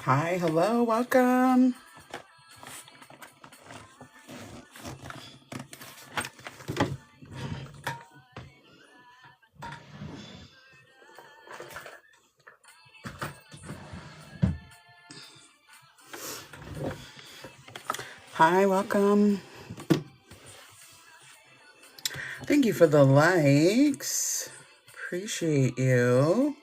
Hi, hello, welcome. Hi, welcome. Thank you for the likes. Appreciate you.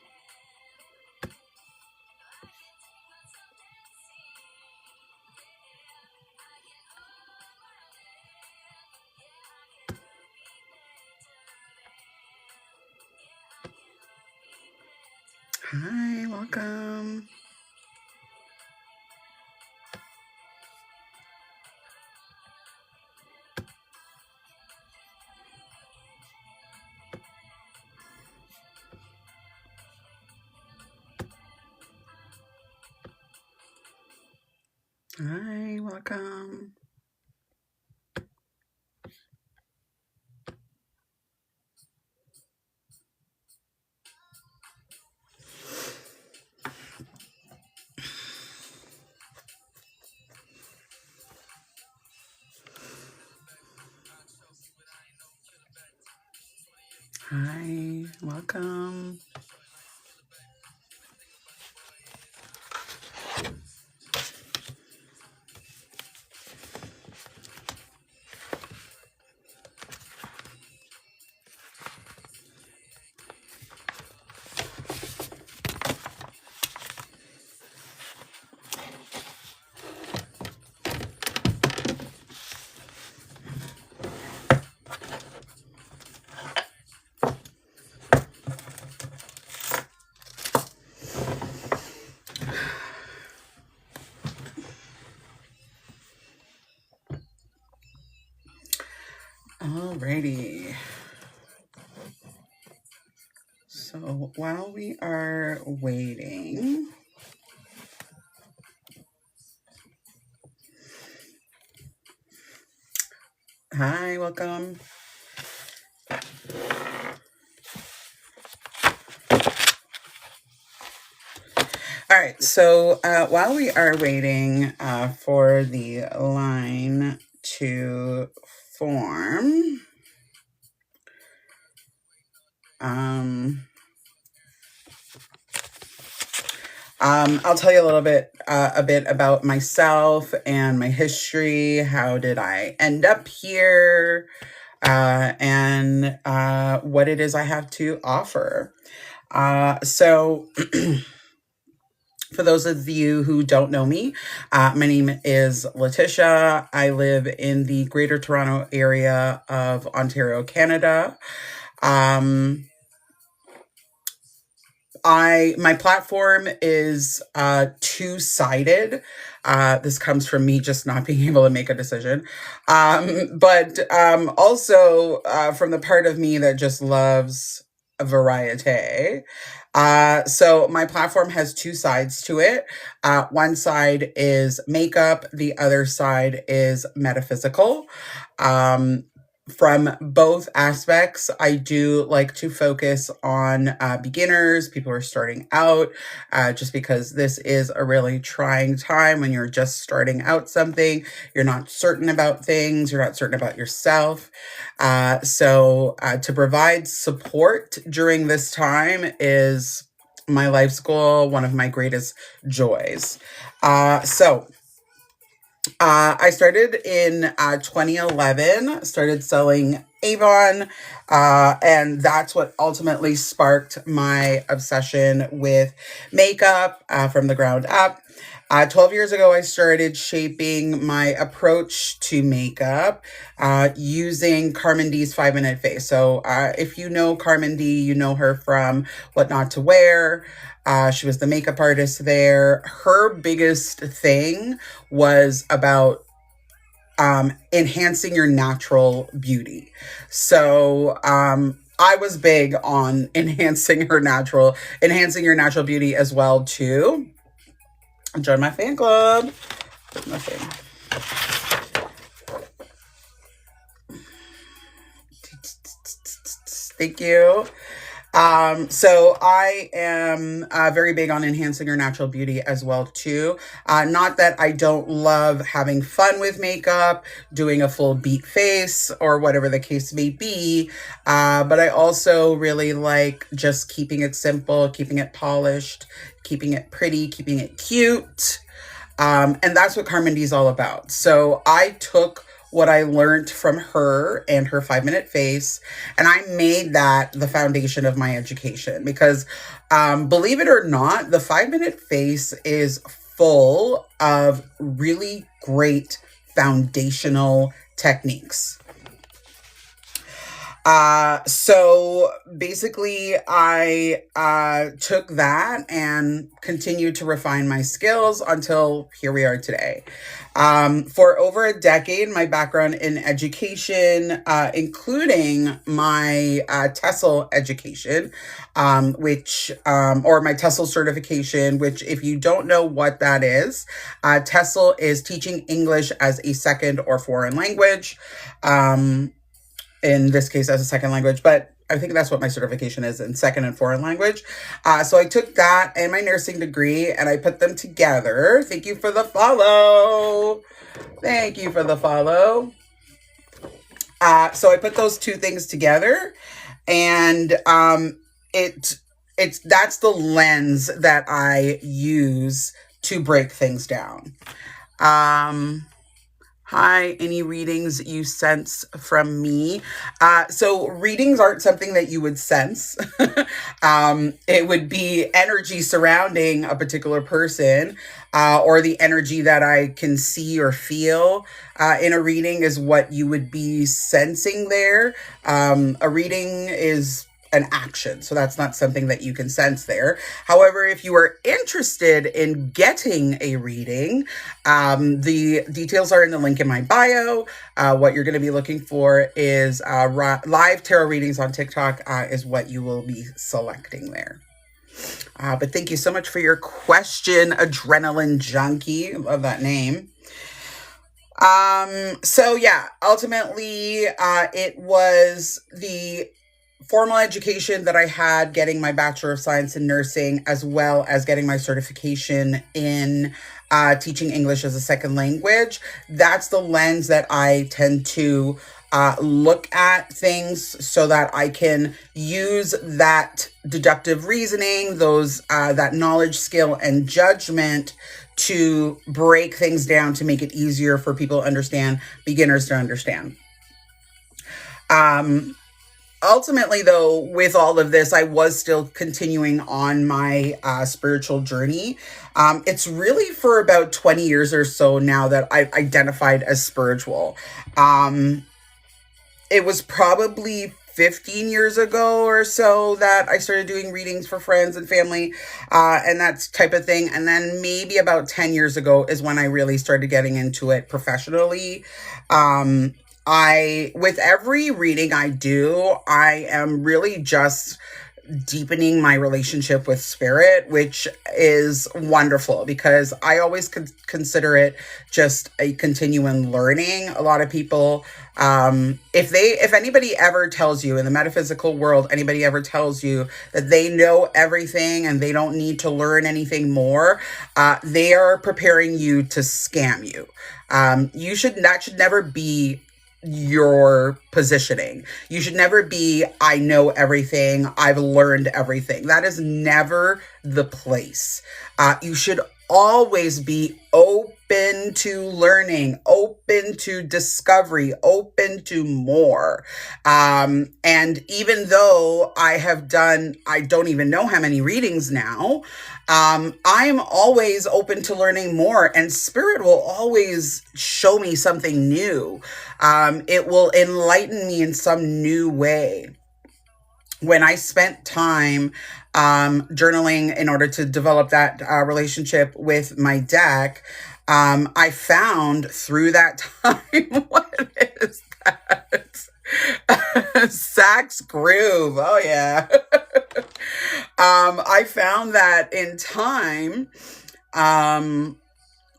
Hi, welcome. Hi, welcome. Hi, welcome. Alrighty. So while we are waiting, hi, welcome. All right, so while we are waiting for the line to form, I'll tell you a bit about myself and my history. How did I end up here? And what it is I have to offer. So, for those of you who don't know me, my name is Letitia. I live in the Greater Toronto area of Ontario, Canada. My platform is two-sided. This comes from me just not being able to make a decision, but also from the part of me that just loves a variety. So my platform has two sides to it. One side is makeup, the other side is metaphysical. Um, from both aspects, I do like to focus on beginners, people who are starting out, just because this is a really trying time when you're just starting out something. You're not certain about things, you're not certain about yourself. So to provide support during this time is my life's goal, one of my greatest joys. I started in 2011, started selling Avon, and that's what ultimately sparked my obsession with makeup from the ground up. 12 years ago, I started shaping my approach to makeup using Carmen D's 5 Minute Face. So, if you know Carmen D, you know her from What Not to Wear. She was the makeup artist there. Her biggest thing was about enhancing your natural beauty. So I was big on enhancing your natural beauty as well too. Join my fan club. Nothing. Thank you. So I am very big on enhancing your natural beauty as well too. Not that I don't love having fun with makeup, doing a full beat face or whatever the case may be, but I also really like just keeping it simple, keeping it polished, keeping it pretty, keeping it cute. And that's what Carmody is all about. So I took what I learned from her and her 5 minute face, and I made that the foundation of my education because, believe it or not, the 5 minute face is full of really great foundational techniques. So basically I, took that and continued to refine my skills until here we are today. For over a decade, my background in education, including my, TESOL education, or my TESOL certification, which if you don't know what that is, TESOL is teaching English as a second or foreign language. In this case as a second language, but I think that's what my certification is in second and foreign language. So I took that and my nursing degree and I put them together. Thank you for the follow. Thank you for the follow. So I put those two things together, and that's the lens that I use to break things down. Hi, any readings you sense from me? So readings aren't something that you would sense. It would be energy surrounding a particular person, or the energy that I can see or feel in a reading is what you would be sensing there. A reading is an action, so that's not something that you can sense there. However, if you are interested in getting a reading, the details are in the link in my bio. What you're going to be looking for is live tarot readings on TikTok is what you will be selecting there. But thank you so much for your question, Adrenaline Junkie. Love that name. So yeah, ultimately, it was the formal education that I had, getting my Bachelor of Science in Nursing, as well as getting my certification in teaching English as a second language. That's the lens that I tend to look at things, so that I can use that deductive reasoning, that knowledge, skill, and judgment to break things down to make it easier for people to understand, beginners to understand. Ultimately, though, with all of this, I was still continuing on my spiritual journey. It's really for about 20 years or so now that I've identified as spiritual. It was probably 15 years ago or so that I started doing readings for friends and family, and that type of thing. And then maybe about 10 years ago is when I really started getting into it professionally. With every reading I do, I am really just deepening my relationship with spirit, which is wonderful because I always consider it just a continuing learning. A lot of people, if anybody ever tells you in the metaphysical world, anybody ever tells you that they know everything and they don't need to learn anything more, they are preparing you to scam you. That should never be your positioning. You should never be, I know everything, I've learned everything. That is never the place. You should always be open to learning, open to discovery, open to more. And even though I don't even know how many readings now, I'm always open to learning more, and spirit will always show me something new. It will enlighten me in some new way. When I spent time journaling in order to develop that relationship with my deck, I found through that time, what is that? Sax Groove. Oh, yeah. I found that in time,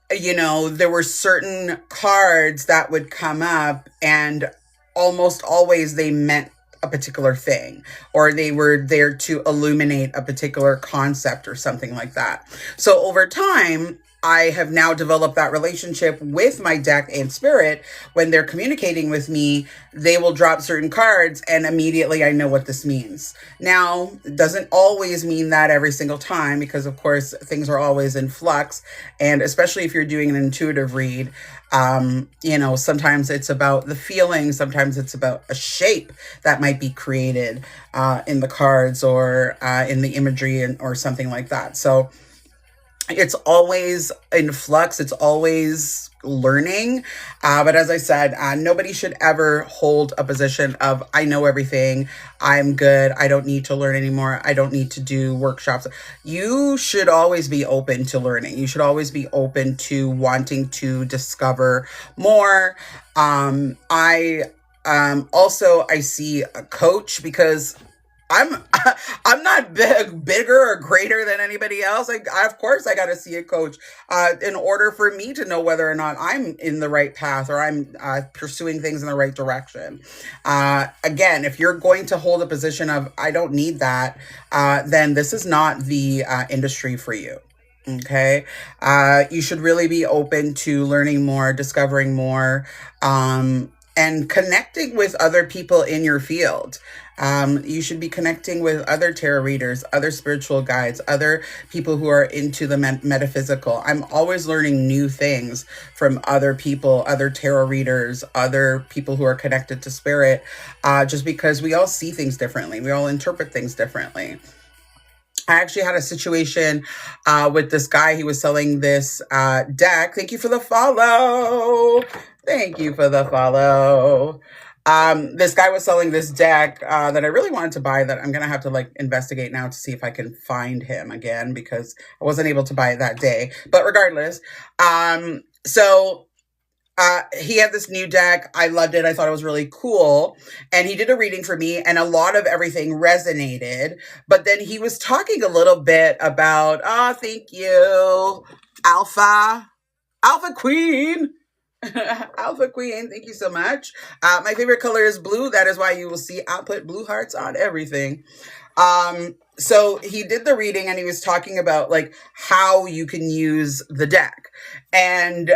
there were certain cards that would come up, and almost always they meant a particular thing, or they were there to illuminate a particular concept or something like that. So over time, I have now developed that relationship with my deck and spirit. When they're communicating with me, they will drop certain cards and immediately I know what this means. Now, it doesn't always mean that every single time, because of course things are always in flux. And especially if you're doing an intuitive read, sometimes it's about the feeling, sometimes it's about a shape that might be created in the cards or in the imagery or something like that. So it's always in flux. It's always learning. But as I said, nobody should ever hold a position of, I know everything. I'm good. I don't need to learn anymore. I don't need to do workshops. You should always be open to learning. You should always be open to wanting to discover more. I see a coach because I'm not bigger or greater than anybody else. Of course I got to see a coach in order for me to know whether or not I'm in the right path or I'm pursuing things in the right direction. Again, if you're going to hold a position of, I don't need that, then this is not the industry for you. Okay. You should really be open to learning more, discovering more, and connecting with other people in your field. You should be connecting with other tarot readers, other spiritual guides, other people who are into the metaphysical. I'm always learning new things from other people, other tarot readers, other people who are connected to spirit, just because we all see things differently. We all interpret things differently. I actually had a situation with this guy. He was selling this deck. Thank you for the follow. Thank you for the follow. This guy was selling this deck that I really wanted to buy, that I'm going to have to investigate now to see if I can find him again, because I wasn't able to buy it that day. But regardless, he had this new deck. I loved it. I thought it was really cool. And he did a reading for me and a lot of everything resonated. But then he was talking a little bit about, thank you, Alpha Queen. Alpha Queen, thank you so much. My favorite color is blue. That is why you will see output blue hearts on everything. So he did the reading and he was talking about how you can use the deck. And,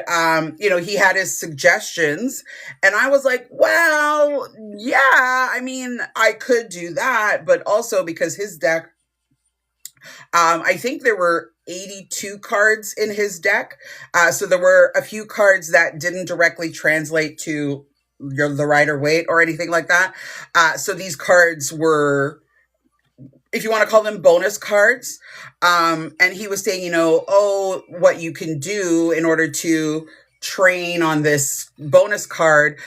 he had his suggestions and I was like, well, yeah, I mean, I could do that, but also because his deck, I think there were 82 cards in his deck. So there were a few cards that didn't directly translate to the Rider-Waite or anything like that. So these cards were, if you want to call them, bonus cards. And he was saying, what you can do in order to train on this bonus card,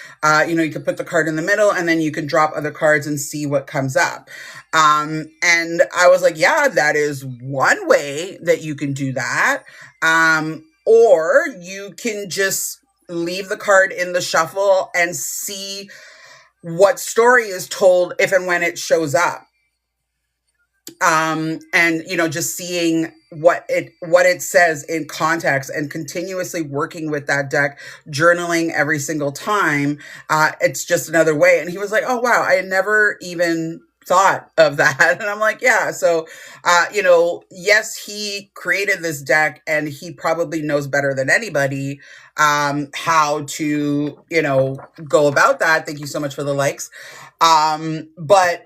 you can put the card in the middle and then you can drop other cards and see what comes up. And I was like, yeah, that is one way that you can do that. Or you can just leave the card in the shuffle and see what story is told if and when it shows up. And just seeing what it says in context and continuously working with that deck, journaling every single time. It's just another way. And he was like, oh wow, I had never even thought of that. And I'm like, yeah. So, yes, he created this deck and he probably knows better than anybody, how to, go about that. Thank you so much for the likes. But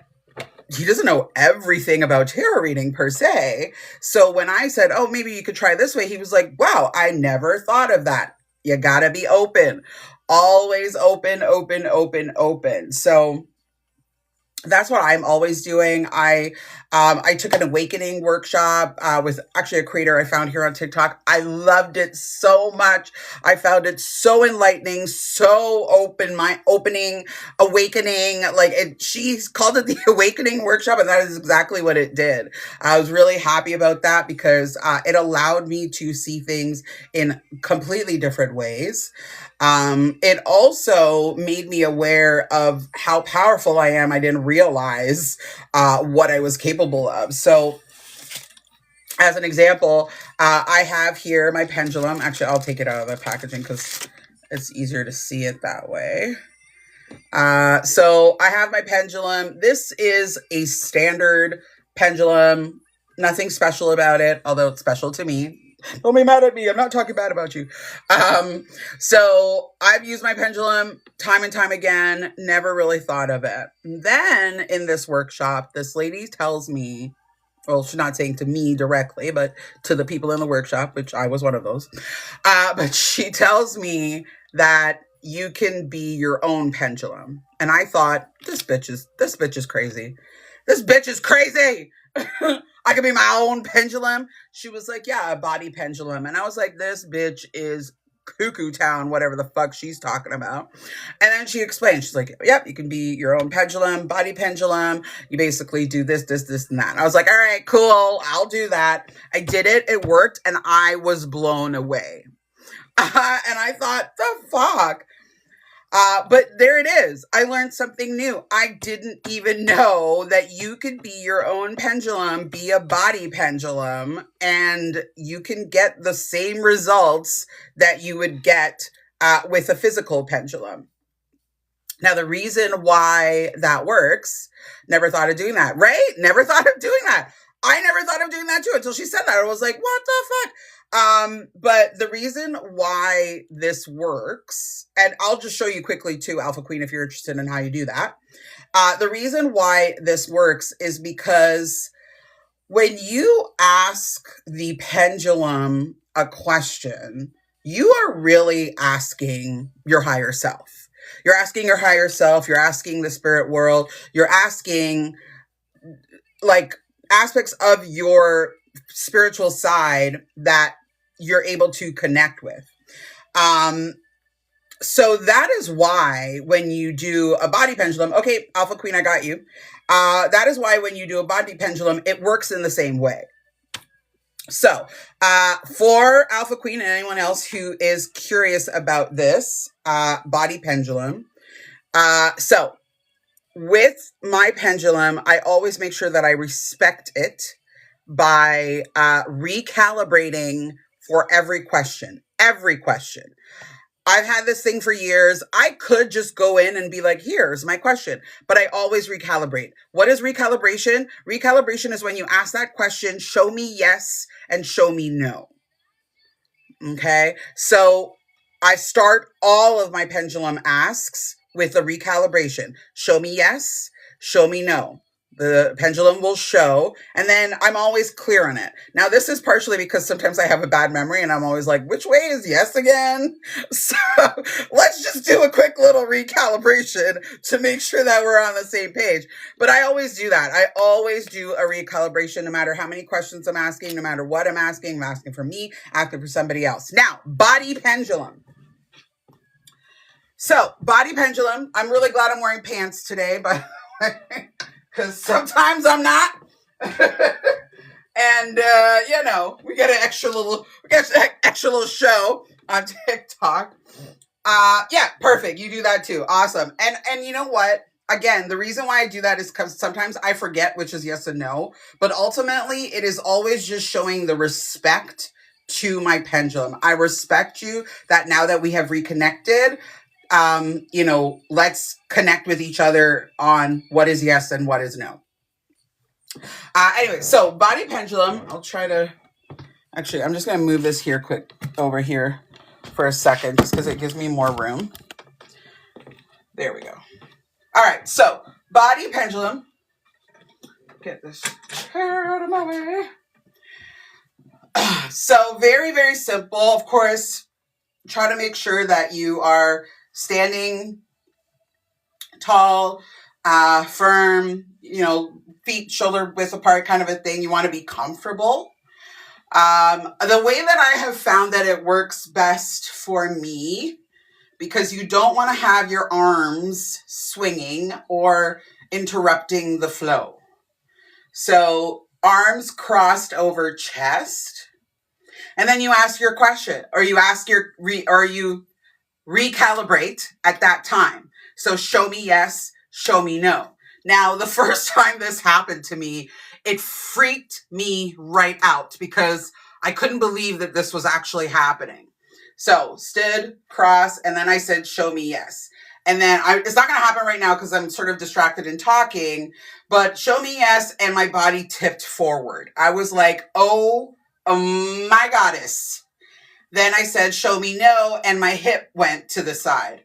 he doesn't know everything about tarot reading per se. So when I said, oh, maybe you could try this way, he was like, wow, I never thought of that. You gotta be open. Always open, open, open, open. So that's what I'm always doing. I took an awakening workshop with actually a creator I found here on TikTok. I loved it so much. I found it so enlightening, so opening, awakening. She called it the Awakening Workshop, and that is exactly what it did. I was really happy about that because it allowed me to see things in completely different ways. It also made me aware of how powerful I am. I didn't realize what I was capable of. So as an example, I have here my pendulum. Actually, I'll take it out of the packaging because it's easier to see it that way. So I have my pendulum. This is a standard pendulum. Nothing special about it, although it's special to me. Don't be mad at me. I'm not talking bad about you. So I've used my pendulum time and time again, never really thought of it. Then in this workshop, this lady tells me, well, she's not saying to me directly, but to the people in the workshop, which I was one of those. But she tells me that you can be your own pendulum. And I thought, this bitch is crazy. This bitch is crazy. I could be my own pendulum. She was like, yeah, a body pendulum. And I was like, this bitch is cuckoo town, whatever the fuck she's talking about. And then she explained, she's like, yep, you can be your own pendulum, body pendulum. You basically do this, and that. And I was like, all right, cool. I'll do that. I did it. It worked. And I was blown away. And I thought, the fuck? But there it is. I learned something new. I didn't even know that you could be your own pendulum, be a body pendulum, and you can get the same results that you would get with a physical pendulum. Now, the reason why that works, never thought of doing that, right? Never thought of doing that. I never thought of doing that too until she said that. I was like, what the fuck? But the reason why this works, and I'll just show you quickly too, Alpha Queen, if you're interested in how you do that. The reason why this works is because when you ask the pendulum a question, you are really asking your higher self. You're asking your higher self, you're asking the spirit world, you're asking like aspects of your spiritual side that you're able to connect with. So that is why when you do a body pendulum, okay, Alpha Queen, I got you. That is why when you do a body pendulum, it works in the same way. So for Alpha Queen and anyone else who is curious about this body pendulum, so with my pendulum, I always make sure that I respect it by recalibrating for every question. I've had this thing for years. I could just go in and be like, here's my question, but I always recalibrate. What is recalibration? Recalibration is when you ask that question, show me yes and show me no. Okay. So I start all of my pendulum asks with a recalibration. Show me yes, show me no. The pendulum will show, and then I'm always clear on it. Now, this is partially because sometimes I have a bad memory, and I'm always like, which way is yes again? So let's just do a quick little recalibration to make sure that we're on the same page. But I always do that. I always do a recalibration, no matter how many questions I'm asking, no matter what I'm asking for me, asking for somebody else. Now, body pendulum. So, body pendulum. I'm really glad I'm wearing pants today, but because sometimes I'm not. And we get an extra little show on TikTok. Yeah, perfect. You do that too. Awesome. And you know what? Again, the reason why I do that is because sometimes I forget which is yes and no, but ultimately it is always just showing the respect to my pendulum. I respect you that now that we have reconnected, let's connect with each other on what is yes and what is no. Anyway, so body pendulum, I'm just going to move this here quick over here for a second, just because it gives me more room. There we go. All right. So body pendulum, get this chair out of my way. So very, very simple. Of course, try to make sure that you are standing tall, firm, feet shoulder width apart kind of a thing. You want to be comfortable. The way that I have found that it works best for me, because you don't want to have your arms swinging or interrupting the flow. So arms crossed over chest, and then you ask your question, or you ask you recalibrate at that time. So show me yes, show me no. Now, the first time this happened to me, it freaked me right out because I couldn't believe that this was actually happening. So stood, cross, and then I said, show me yes. And then it's not going to happen right now because I'm sort of distracted in talking, but show me yes. And my body tipped forward. I was like, oh my goddess. Then I said, show me no. And my hip went to the side.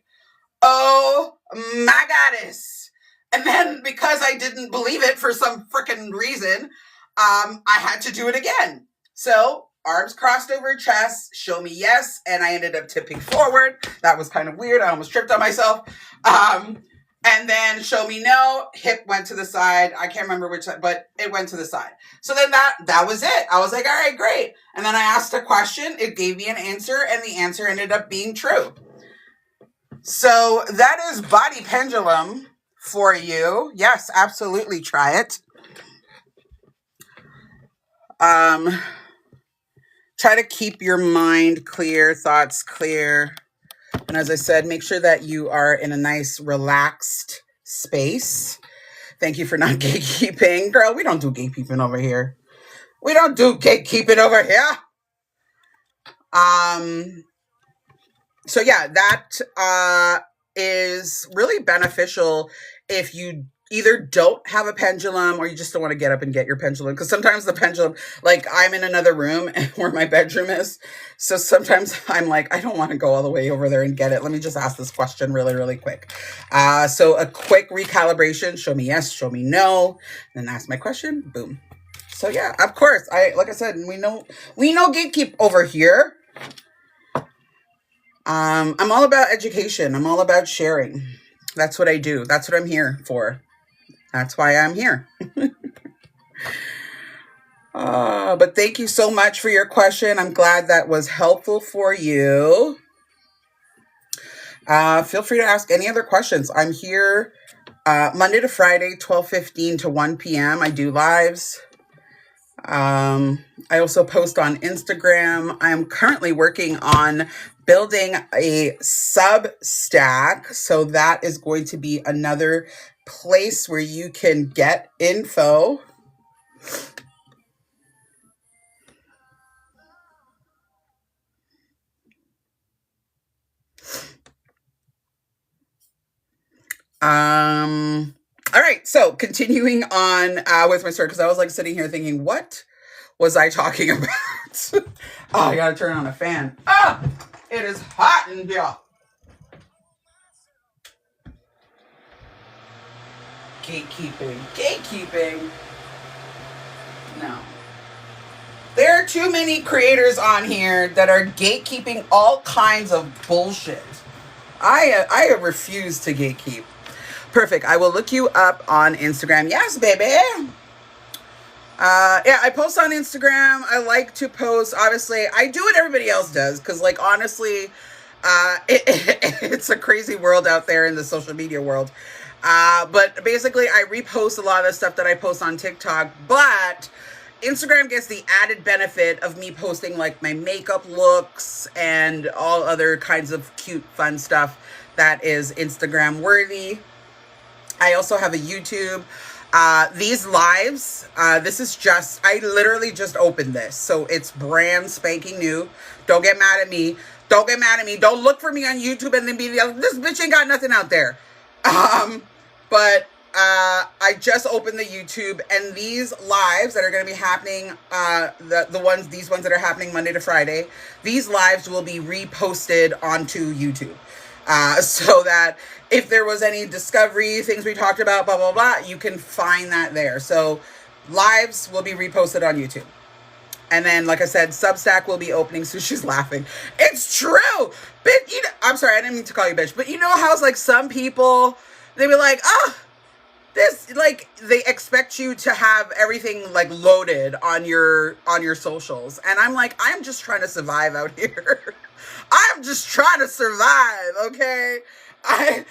Oh my goddess. And then because I didn't believe it for some freaking reason, I had to do it again. So arms crossed over chest, show me yes, and I ended up tipping forward. That was kind of weird. I almost tripped on myself. And then show me no, hip went to the side. I can't remember which side, but it went to the side. So then that was it. I was like, all right, great. And then I asked a question. It gave me an answer, and the answer ended up being true. So that is body pendulum for you. Yes, absolutely try it. Try to keep your mind clear, thoughts clear. And as I said, make sure that you are in a nice, relaxed space. Thank you for not gatekeeping. Girl, we don't do gatekeeping over here. We don't do gatekeeping over here. So yeah, that is really beneficial if you either don't have a pendulum or you just don't want to get up and get your pendulum. Because sometimes the pendulum, like I'm in another room where my bedroom is. So sometimes I'm like, I don't want to go all the way over there and get it. Let me just ask this question really, really quick. So a quick recalibration, show me yes, show me no, then ask my question, boom. So yeah, of course, like I said, we know gatekeep over here. I'm all about education. I'm all about sharing. That's what I do. That's what I'm here for. That's why I'm here. But thank you so much for your question. I'm glad that was helpful for you. Feel free to ask any other questions. I'm here Monday to Friday, 12:15 to 1 p.m. I do lives. I also post on Instagram. I'm currently working on building a Substack. So that is going to be another place where you can get info. All right. So continuing on with my story, because I was like sitting here thinking, what was I talking about? Oh, I gotta turn on a fan. It is hot in here. Gatekeeping. No. There are too many creators on here that are gatekeeping all kinds of bullshit. I refuse to gatekeep. Perfect. I will look you up on Instagram. Yes, baby. Yeah, I post on Instagram. I like to post. Obviously, I do what everybody else does because, like, honestly, it's a crazy world out there in the social media world. But basically, I repost a lot of the stuff that I post on TikTok. But Instagram gets the added benefit of me posting like my makeup looks and all other kinds of cute, fun stuff that is Instagram worthy. I also have a YouTube. These lives, this is just, I literally just opened this. So it's brand spanking new. Don't get mad at me. Don't get mad at me. Don't look for me on YouTube and then be like, this bitch ain't got nothing out there. But I just opened the YouTube, and these lives that are going to be happening, these ones that are happening Monday to Friday, these lives will be reposted onto YouTube. So that if there was any discovery, things we talked about, blah, blah, blah, you can find that there. So lives will be reposted on YouTube. And then, like I said, Substack will be opening. So she's laughing. It's true. Bitch, I'm sorry, I didn't mean to call you bitch. But you know how it's like some people, they be like, this, like, they expect you to have everything like loaded on your socials. And I'm like, I'm just trying to survive out here. I'm just trying to survive, okay? I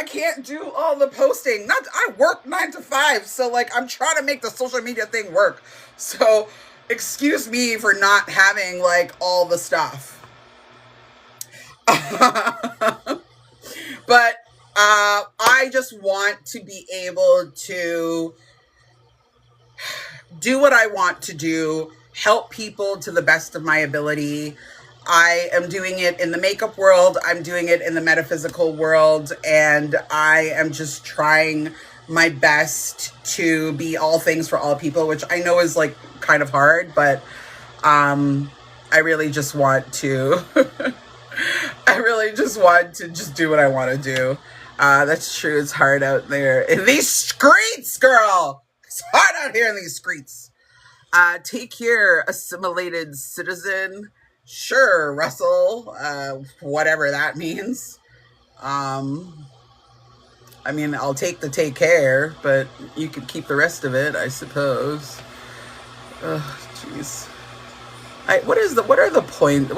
can't do all the posting. I work 9 to 5, so like I'm trying to make the social media thing work. So excuse me for not having like all the stuff. But I just want to be able to do what I want to do, help people to the best of my ability. I am doing it in the makeup world, I'm doing it in the metaphysical world, and I am just trying my best to be all things for all people, which I know is like kind of hard, but I really just want to I really just want to just do what I want to do. That's true. It's hard out there in these streets, girl. It's hard out here in these streets. Take care, assimilated citizen. Sure, Russell. Whatever that means. Um, I mean, I'll take care, but you could keep the rest of it, I suppose. Oh, jeez. What are the point?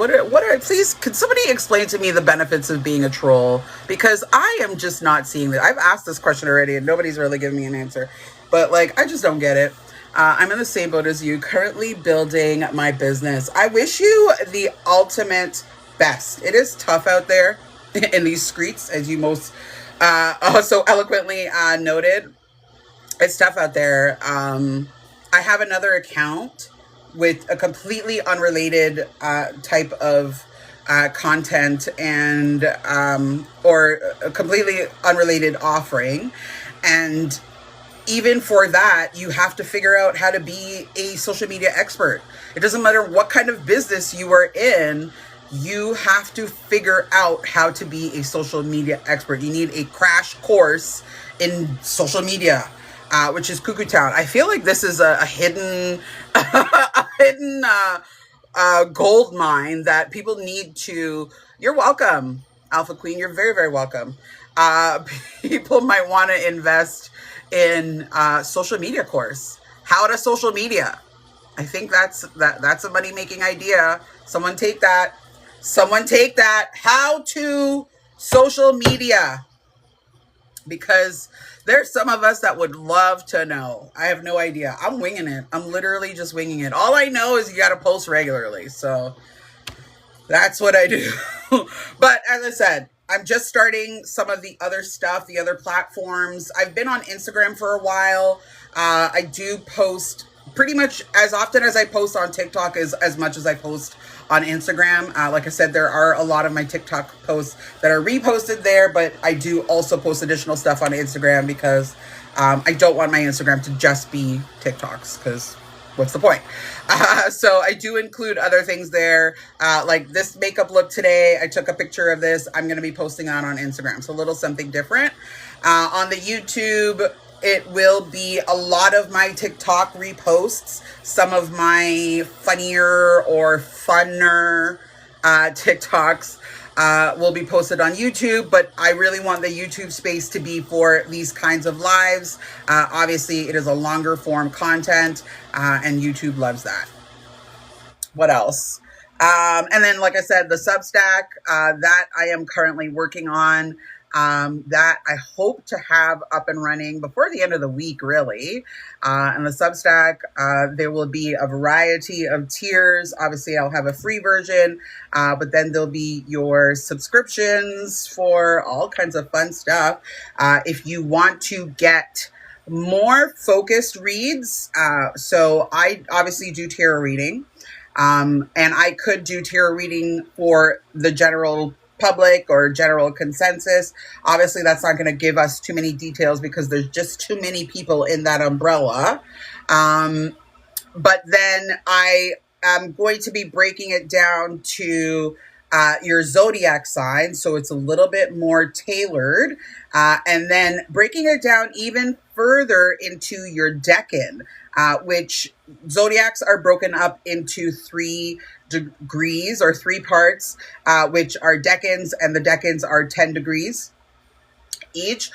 Please, could somebody explain to me the benefits of being a troll? Because I am just not seeing that. I've asked this question already and nobody's really given me an answer. But like, I just don't get it. I'm in the same boat as you, currently building my business. I wish you the ultimate best. It is tough out there in these streets, as you most so eloquently noted. It's tough out there. I have another account with a completely unrelated type of content and or a completely unrelated offering. And even for that, you have to figure out how to be a social media expert. It doesn't matter what kind of business you are in, you have to figure out how to be a social media expert. You need a crash course in social media, which is Cuckoo Town. I feel like this is a hidden, a hidden gold mine that people need to. You're welcome, Alpha Queen. You're very, very welcome. People might want to invest in social media course. How to social media. I think that's a money making idea. Someone take that. Someone take that. How to social media. Because there's some of us that would love to know. I have no idea. I'm winging it. I'm literally just winging it. All I know is you got to post regularly. So that's what I do. But as I said, I'm just starting some of the other stuff, the other platforms. I've been on Instagram for a while. I do post pretty much as often as I post on TikTok as much as I post on Instagram. Like I said, there are a lot of my TikTok posts that are reposted there, but I do also post additional stuff on Instagram because I don't want my Instagram to just be TikToks, because what's the point? So I do include other things there. Like this makeup look today, I took a picture of this. I'm going to be posting on Instagram. So a little something different. On the YouTube, it will be a lot of my TikTok reposts, some of my funnier or funner TikToks will be posted on YouTube, but I really want the YouTube space to be for these kinds of lives. Obviously, it is a longer form content, and YouTube loves that. What else? And then, like I said, the Substack that I am currently working on. That I hope to have up and running before the end of the week, really. And the Substack, there will be a variety of tiers. Obviously, I'll have a free version, but then there'll be your subscriptions for all kinds of fun stuff. If you want to get more focused reads, so I obviously do tarot reading, and I could do tarot reading for the general public or general consensus. Obviously, that's not going to give us too many details because there's just too many people in that umbrella. But then I am going to be breaking it down to your zodiac sign, so it's a little bit more tailored, and then breaking it down even further into your decan, which zodiacs are broken up into 3 degrees or 3 parts, which are decans, and the decans are 10 degrees each.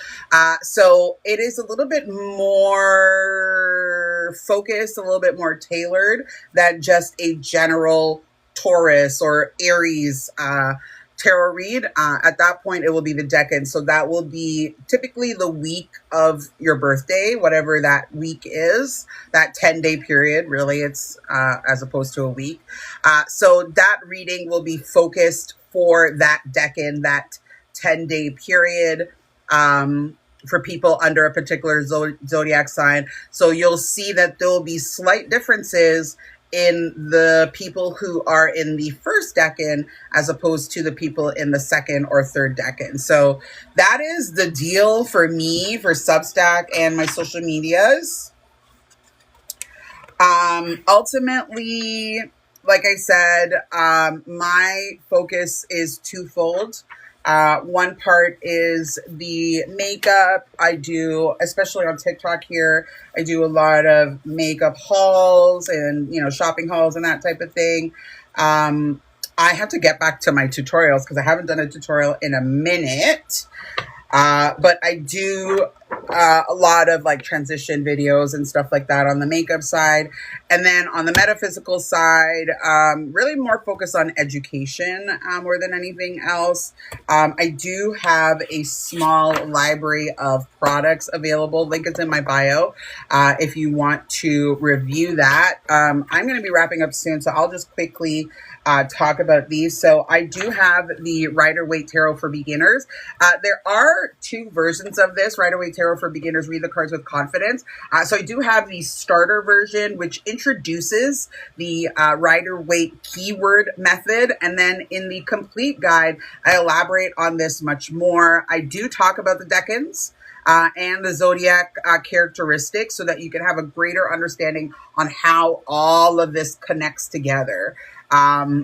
So it is a little bit more focused, a little bit more tailored than just a general Taurus or Aries tarot read. At that point, it will be the decan. So that will be typically the week of your birthday, whatever that week is, that 10-day period. Really, it's as opposed to a week. So that reading will be focused for that decan, that 10-day period, for people under a particular zodiac sign. So you'll see that there will be slight differences in the people who are in the first decan as opposed to the people in the second or third decan. So that is the deal for me for Substack and my social medias. Ultimately, like I said, my focus is twofold. One part is the makeup. I do, especially on TikTok here, I do a lot of makeup hauls and, shopping hauls and that type of thing. I have to get back to my tutorials because I haven't done a tutorial in a minute. But I do a lot of like transition videos and stuff like that on the makeup side. And then on the metaphysical side, really more focused on education more than anything else. I do have a small library of products available. Link is in my bio if you want to review that. I'm going to be wrapping up soon, so I'll just quickly talk about these. So I do have the Rider-Waite Tarot for Beginners. There are two versions of this Rider-Waite Tarot for Beginners, Read the Cards with Confidence. So I do have the starter version, which introduces the Rider-Waite keyword method. And then in the complete guide, I elaborate on this much more. I do talk about the decans and the zodiac characteristics so that you can have a greater understanding on how all of this connects together.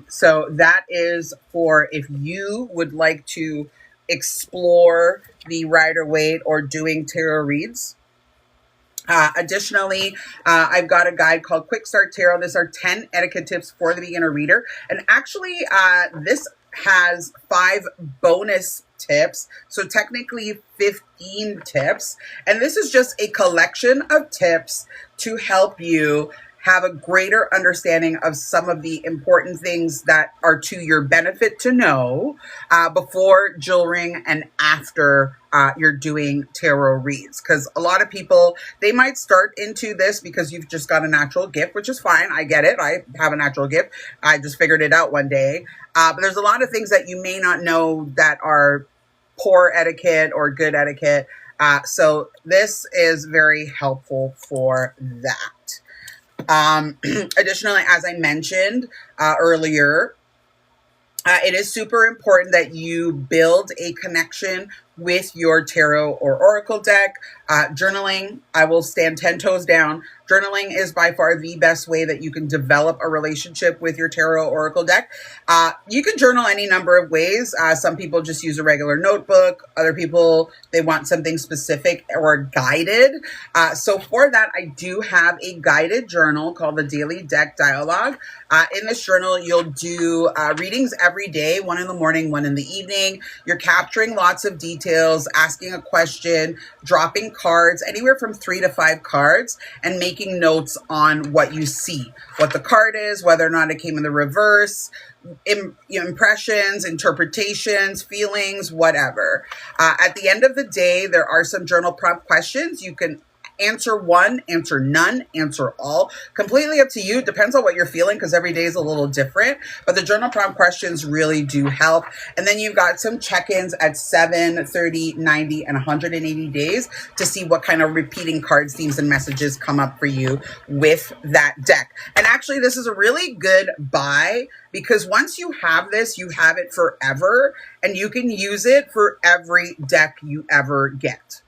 So that is for if you would like to explore the Rider-Waite or doing tarot reads. Additionally, I've got a guide called Quick Start Tarot. These are 10 etiquette tips for the beginner reader. And actually, this has 5 bonus tips. So technically 15 tips. And this is just a collection of tips to help you have a greater understanding of some of the important things that are to your benefit to know before, during, and after you're doing tarot reads. Because a lot of people, they might start into this because you've just got a natural gift, which is fine. I get it. I have a natural gift. I just figured it out one day. But there's a lot of things that you may not know that are poor etiquette or good etiquette. So this is very helpful for that. Additionally, as I mentioned earlier, it is super important that you build a connection with your tarot or oracle deck. Journaling, I will stand 10 toes down. Journaling is by far the best way that you can develop a relationship with your tarot oracle deck. You can journal any number of ways. Some people just use a regular notebook. Other people, they want something specific or guided. So for that, I do have a guided journal called the Daily Deck Dialogue. In this journal, you'll do readings every day, one in the morning, one in the evening. You're capturing lots of details, asking a question, dropping cards, anywhere from 3 to 5 cards, and making notes on what you see, what the card is, whether or not it came in the reverse, impressions, interpretations, feelings, whatever. At the end of the day, there are some journal prompt questions. You can answer one, answer none, answer all. Completely up to you. Depends on what you're feeling because every day is a little different. But the journal prompt questions really do help. And then you've got some check-ins at 7, 30, 90, and 180 days to see what kind of repeating cards, themes, and messages come up for you with that deck. And actually, this is a really good buy because once you have this, you have it forever and you can use it for every deck you ever get.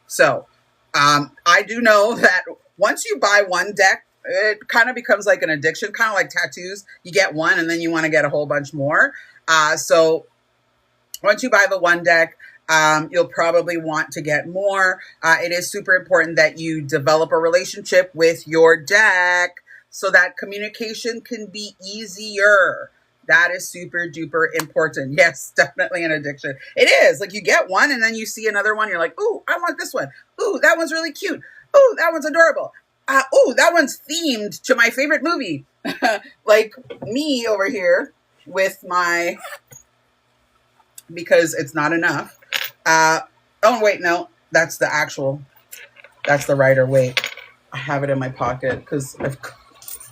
So, I do know that once you buy one deck, it kind of becomes like an addiction, kind of like tattoos. You get one and then you want to get a whole bunch more. So once you buy the one deck, you'll probably want to get more. It is super important that you develop a relationship with your deck so that communication can be easier. That is super duper important. Yes, definitely an addiction. It is. Like you get one and then you see another one. You're like, ooh, I want this one. Ooh, that one's really cute. Ooh, that one's adorable. Ooh, that one's themed to my favorite movie. Like me over here with my, because it's not enough. Oh, wait, no, that's the Rider-Waite. I have it in my pocket because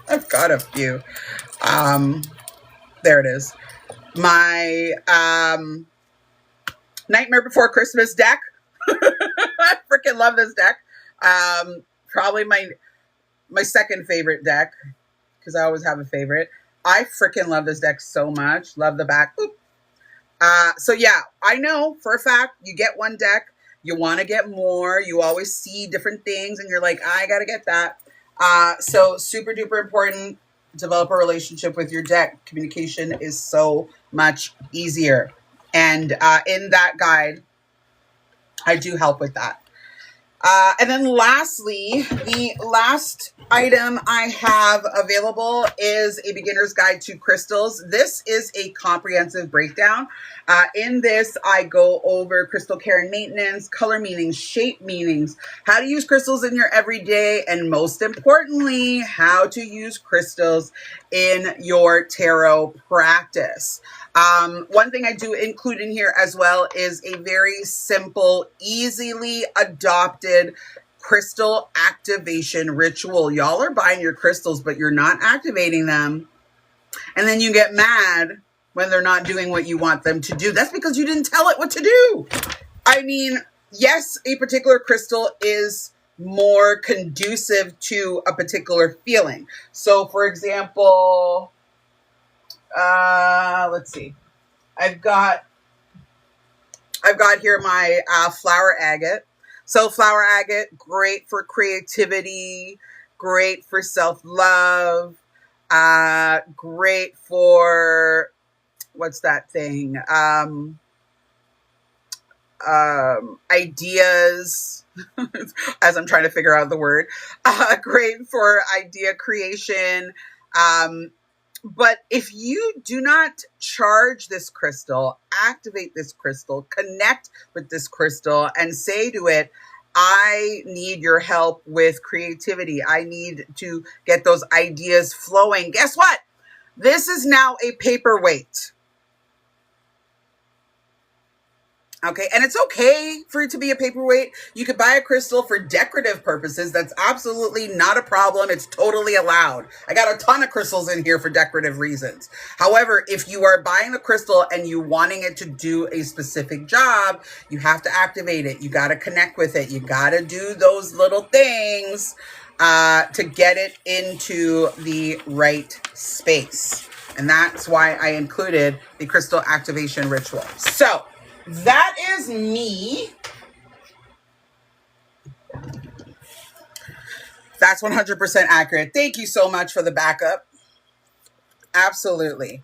I've got a few. There it is. My Nightmare Before Christmas deck. I freaking love this deck. Probably my second favorite deck because I always have a favorite. I freaking love this deck so much. Love the back. Oop. So yeah, I know for a fact you get one deck, you want to get more. You always see different things and you're like, I got to get that. So super duper important. Develop a relationship with your deck. Communication is so much easier. And in that guide, I do help with that. And then lastly, the last item I have available is a beginner's guide to crystals. This is a comprehensive breakdown. In this, I go over crystal care and maintenance, color meanings, shape meanings, how to use crystals in your everyday, and most importantly, how to use crystals in your tarot practice. One thing I do include in here as well is a very simple, easily adopted crystal activation ritual. Y'all are buying your crystals, but you're not activating them. And then you get mad when they're not doing what you want them to do. That's because you didn't tell it what to do. I mean, yes, a particular crystal is more conducive to a particular feeling. So for example, let's see. I've got here my flower agate. So flower agate, great for creativity, great for self-love, great for, what's that thing? Ideas, as I'm trying to figure out the word. Great for idea creation. But if you do not charge this crystal, activate this crystal, connect with this crystal, and say to it, I need your help with creativity. I need to get those ideas flowing. Guess what? This is now a paperweight. Okay, and it's okay for it to be a paperweight. You could buy a crystal for decorative purposes. That's absolutely not a problem. It's totally allowed. I got a ton of crystals in here for decorative reasons. However, if you are buying the crystal and you wanting it to do a specific job, you have to activate it. You got to connect with it. You got to do those little things to get it into the right space. And that's why I included the crystal activation ritual. So that is me. That's 100% accurate. Thank you so much for the backup. Absolutely.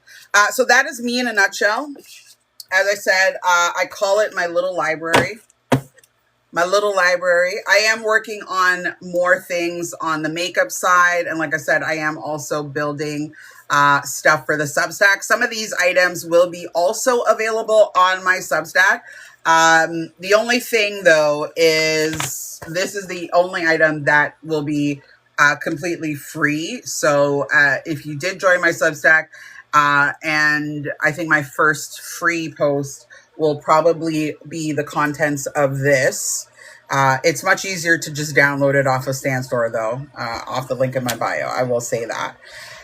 So that is me in a nutshell. As I said, I call it my little library. My little library. I am working on more things on the makeup side. And like I said, I am also building stuff for the Substack. Some of these items will be also available on my Substack. The only thing though is this is the only item that will be completely free. So if you did join my Substack, and I think my first free post will probably be the contents of this. It's much easier to just download it off of StanStore though, off the link in my bio. I will say that.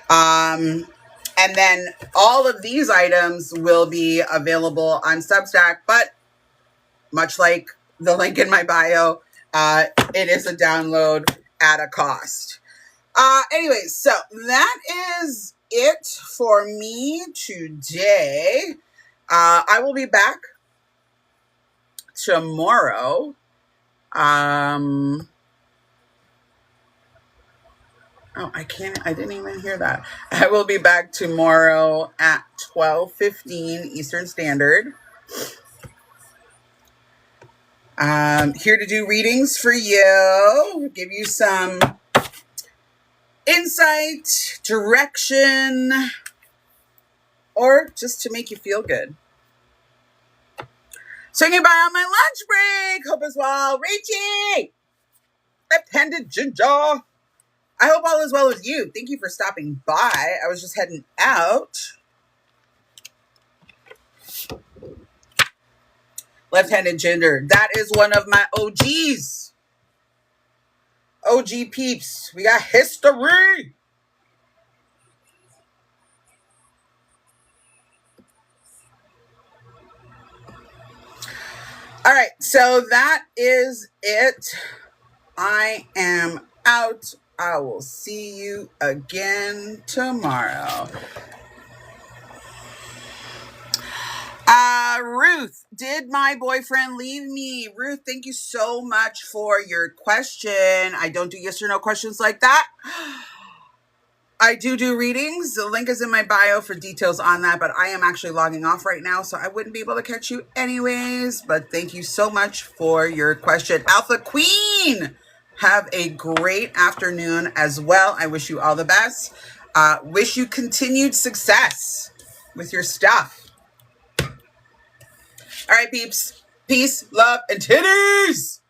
And then all of these items will be available on Substack, but much like the link in my bio, it is a download at a cost. Anyways, so that is it for me today. I will be back tomorrow. Oh, I didn't even hear that. I will be back tomorrow at 12:15 Eastern Standard. Here to do readings for you, give you some insight, direction, or just to make you feel good. Swinging by on my lunch break. Hope as well. Rachie! Left-handed ginger. I hope all is well with you. Thank you for stopping by. I was just heading out. Left-handed ginger. That is one of my OGs. OG peeps. We got history. All right, so that is it. I am out. I will see you again tomorrow. Ruth, did my boyfriend leave me? Ruth, thank you so much for your question. I don't do yes or no questions like that. I do readings. The link is in my bio for details on that, but I am actually logging off right now, so I wouldn't be able to catch you anyways. But thank you so much for your question. Alpha Queen, have a great afternoon as well. I wish you all the best. Wish you continued success with your stuff. All right, peeps. Peace, love, and titties.